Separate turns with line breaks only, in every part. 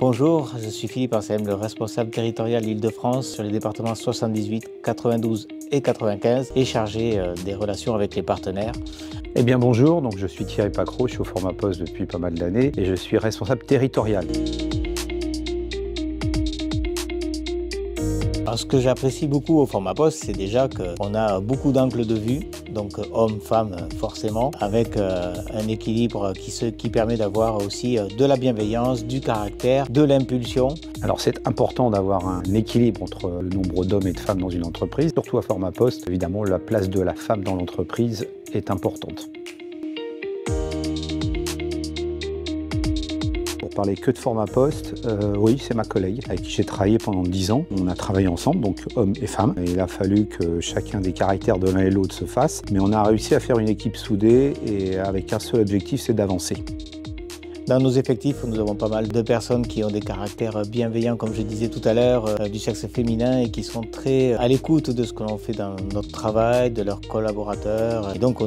Bonjour, je suis Philippe Ansem, le responsable territorial Île-de-France sur les départements 78, 92 et 95 et chargé des relations avec les partenaires.
Eh bien bonjour, donc je suis Thierry Pacreau, je suis au Format Poste depuis pas mal d'années et je suis responsable territorial.
Alors, ce que j'apprécie beaucoup au Format Poste, c'est déjà qu'on a beaucoup d'angles de vue, donc hommes, femmes forcément, avec un équilibre qui permet d'avoir aussi de la bienveillance, du caractère, de l'impulsion.
Alors c'est important d'avoir un équilibre entre le nombre d'hommes et de femmes dans une entreprise, surtout à Format Poste. Évidemment, la place de la femme dans l'entreprise est importante. Pour parler que de Format Poste, oui, c'est ma collègue avec qui j'ai travaillé pendant 10 ans. On a travaillé ensemble, donc hommes et femmes. Et il a fallu que chacun des caractères de l'un et l'autre se fasse. Mais on a réussi à faire une équipe soudée et avec un seul objectif, c'est d'avancer.
Dans nos effectifs, nous avons pas mal de personnes qui ont des caractères bienveillants, comme je disais tout à l'heure, du sexe féminin et qui sont très à l'écoute de ce que l'on fait dans notre travail, de leurs collaborateurs. Et donc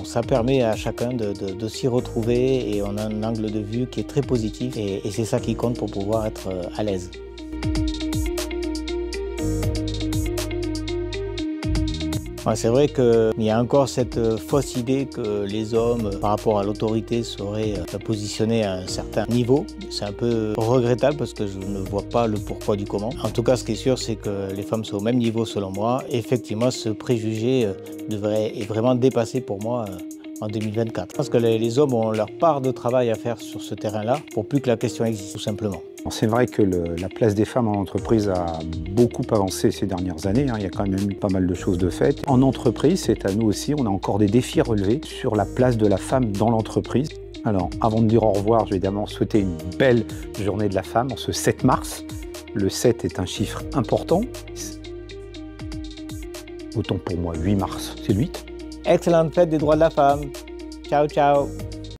ça permet à chacun de s'y retrouver et on a un angle de vue qui est très positif et c'est ça qui compte pour pouvoir être à l'aise. C'est vrai qu'il y a encore cette fausse idée que les hommes, par rapport à l'autorité, seraient positionnés à un certain niveau. C'est un peu regrettable parce que je ne vois pas le pourquoi du comment. En tout cas, ce qui est sûr, c'est que les femmes sont au même niveau selon moi. Effectivement, ce préjugé est vraiment dépassé pour moi en 2024. Je pense que les hommes ont leur part de travail à faire sur ce terrain-là pour plus que la question existe, tout simplement.
C'est vrai que la place des femmes en entreprise a beaucoup avancé ces dernières années. Il y a quand même eu pas mal de choses de faites. En entreprise, c'est à nous aussi, on a encore des défis à relever sur la place de la femme dans l'entreprise. Alors, avant de dire au revoir, je vais évidemment souhaiter une belle journée de la femme en ce 7 mars. Le 7 est un chiffre important. Autant pour moi, 8 mars, c'est le 8.
Excellente fête des droits de la femme. Ciao, ciao.